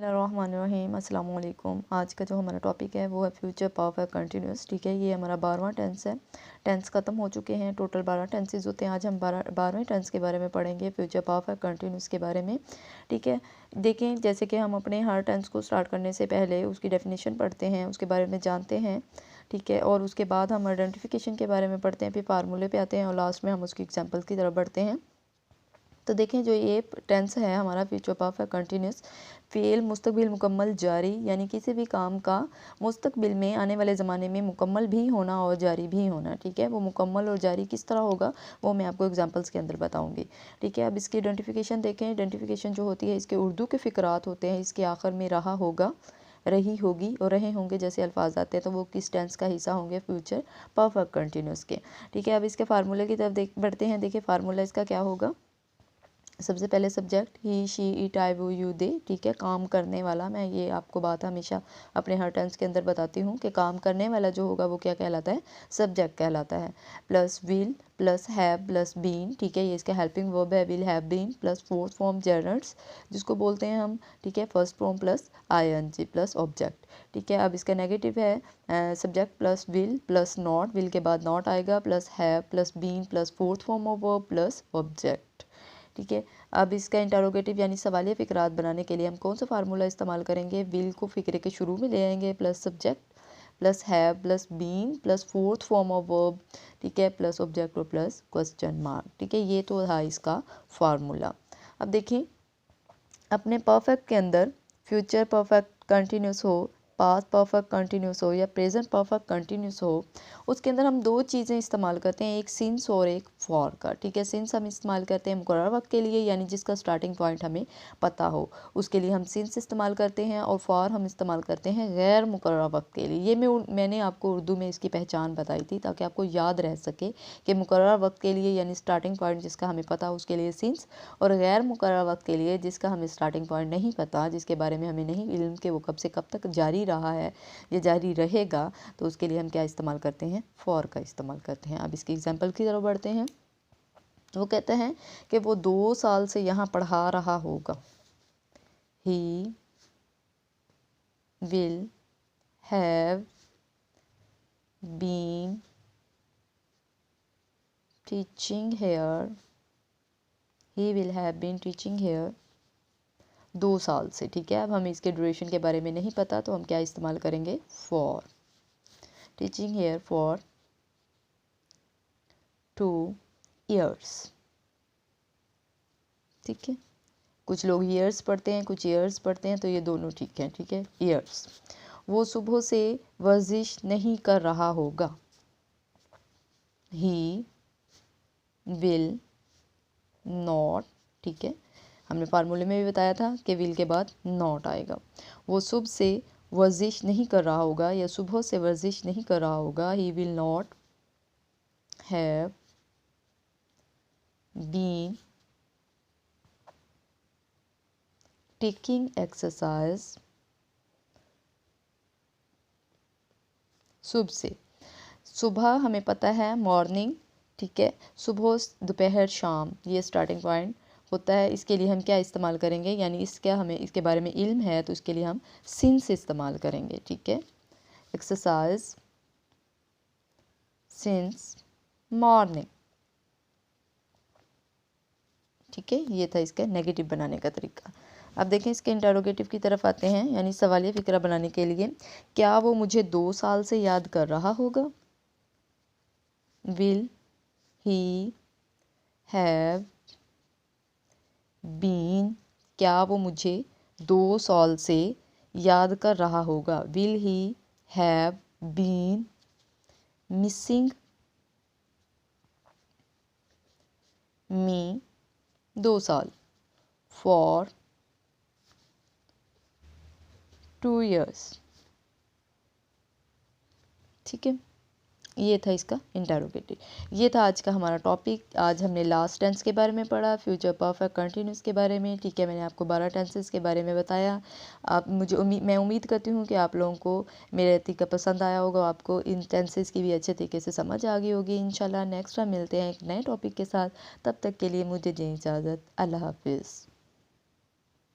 बिस्मिल्लाहिर्रहमानिर्रहीम अस्सलाम वालेकुम। आज का जो हमारा टॉपिक है वो है फ्यूचर परफेक्ट कंटिन्यूस। ठीक है, ये हमारा 12वां टेंस है। टेंस ख़त्म हो चुके हैं, टोटल 12 टेंसेज होते हैं। आज हम 12वें टेंस के बारे में पढ़ेंगे, फ्यूचर परफेक्ट कंटिन्यूस के बारे में। ठीक है, देखें जैसे कि हम अपने हर टेंस को स्टार्ट करने से पहले उसकी डेफिनेशन पढ़ते हैं, उसके बारे में जानते हैं। ठीक है, और उसके बाद हम आइडेंटिफिकेशन के बारे में पढ़ते हैं, फिर फार्मूले पे आते हैं और लास्ट में हम उसकी एग्जाम्पल्स की तरफ बढ़ते हैं। तो देखें जो ये टेंस है हमारा फ्यूचर परफेक्ट कंटिन्यूस, फ़ेल मुस्तकबिल मुकम्मल जारी, यानी किसी भी काम का मुस्तकबिल में आने वाले ज़माने में मुकम्मल भी होना और जारी भी होना। ठीक है, वो मुकम्मल और जारी किस तरह होगा वो मैं आपको एग्जांपल्स के अंदर बताऊंगी। ठीक है, अब इसकी आइडेंटिफिकेशन देखें। आइडेंटिफिकेशन जो होती है इसके उर्दू के फ़िक्रात होते हैं, इसके आखिर में रहा होगा, रही होगी और रहे होंगे जैसे अल्फाज आते हैं, तो वो किस टेंस का हिस्सा होंगे, फ्यूचर परफेक्ट कंटिन्यूस के। ठीक है, अब इसके फार्मूले की तरफ बढ़ते हैं। देखिए फार्मूला इसका क्या होगा। सबसे पहले subject he she it I वो यू दे। ठीक है, काम करने वाला, मैं ये आपको बात हमेशा अपने हर टेंस के अंदर बताती हूँ कि काम करने वाला जो होगा वो क्या कहलाता है, सब्जेक्ट कहलाता है। Plus will plus have plus been. ठीक है, ये इसका हेल्पिंग वर्ब है, will have been plus fourth form जनरल्स जिसको बोलते हैं हम। ठीक है, first form plus ING plus object. ठीक है, अब इसका नेगेटिव है subject plus will plus not, will के बाद नॉट आएगा, plus have plus been plus fourth form of verb plus object. ठीक है, अब इसका इंटरोगेटिव यानी सवालिया फ़िक्रात बनाने के लिए हम कौन सा फार्मूला इस्तेमाल करेंगे, विल को फ़िक्रे के शुरू में ले आएंगे, plus subject plus have plus been plus fourth form of verb. ठीक है, प्लस ऑब्जेक्ट और प्लस क्वेश्चन मार्क। ठीक है, ये तो था इसका फार्मूला। अब देखिए अपने परफेक्ट के अंदर फ्यूचर परफेक्ट कंटिन्यूस हो, पास्ट परफेक्ट कंटिन्यूस हो या प्रेजेंट परफेक्ट कंटिन्यूस हो, उसके अंदर हम दो चीज़ें इस्तेमाल करते हैं, एक सिंस और एक फॉर का। ठीक है, सिंस हम इस्तेमाल करते हैं मुकर्रर वक्त के लिए, यानी जिसका स्टार्टिंग पॉइंट हमें पता हो, उसके लिए हम सिंस इस्तेमाल करते हैं, और फॉर हम इस्तेमाल करते हैं गैर मुकर्रर वक्त के लिए। ये मैंने आपको उर्दू में इसकी पहचान बताई थी ताकि आपको याद रह सके कि मुकर्रर वक्त के लिए यानी स्टार्टिंग पॉइंट जिसका हमें पता हो उसके लिए सिंस, और गैर मुकर्रर वक्त के लिए जिसका हमें स्टार्टिंग पॉइंट नहीं पता, जिसके बारे में हमें नहीं इल्म के वो कब से कब तक जारी रहा है या जारी रहेगा, तो उसके लिए हम क्या इस्तेमाल करते हैं, फॉर का इस्तेमाल करते हैं। अब इसकी एग्जांपल की तरफ बढ़ते हैं। वो कहते हैं कि वो 2 साल से यहाँ पढ़ा रहा होगा। He will have been teaching here, he will have been teaching here 2 साल से। ठीक है, अब हमें इसके ड्यूरेशन के बारे में नहीं पता, तो हम क्या इस्तेमाल करेंगे, for. Teaching here for 2 years। ठीक है, कुछ लोग ईयर्स पढ़ते हैं, कुछ ईयर्स पढ़ते हैं, तो ये दोनों ठीक है। ठीक है, ईयर्स। वो सुबह से वर्जिश नहीं कर रहा होगा। He will not. ठीक है, हमने फार्मूले में भी बताया था कि विल के बाद नॉट आएगा। वो सुबह से वर्जिश नहीं कर रहा होगा या सुबह से वर्जिश नहीं कर रहा होगा। He will not have been taking exercise सुबह से। सुबह हमें पता है मॉर्निंग। ठीक है, सुबह दोपहर शाम ये स्टार्टिंग पॉइंट होता है। इसके लिए हम क्या इस्तेमाल करेंगे, यानी इसका हमें इसके बारे में इल्म है तो इसके लिए हम सिंस इस्तेमाल करेंगे। ठीक है, एक्सरसाइज सिंस मॉर्निंग। ठीक है, ये था इसका नेगेटिव बनाने का तरीका। अब देखें इसके इंटरोगेटिव की तरफ आते हैं, यानी सवालिया फ़िक्रा बनाने के लिए। क्या वो मुझे 2 साल से याद कर रहा होगा। विल ही हैव बीन, क्या वो मुझे 2 साल से याद कर रहा होगा। Will he have been missing me 2 साल, फॉर 2 years। ठीक है, ये था इसका इंटरोगेटिव। ये था आज का हमारा टॉपिक। आज हमने लास्ट टेंस के बारे में पढ़ा, फ्यूचर परफेक्ट कंटिन्यूस के बारे में। ठीक है, मैंने आपको 12 टेंसेस के बारे में बताया। आप मैं उम्मीद करती हूँ कि आप लोगों को मेरा तरीका पसंद आया होगा, आपको इन टेंसेस की भी अच्छे तरीके से समझ आ गई होगी। इंशाल्लाह नेक्स्ट टाइम मिलते हैं एक नए टॉपिक के साथ। तब तक के लिए मुझे दें इजाज़त। अल्लाह हाफिज़।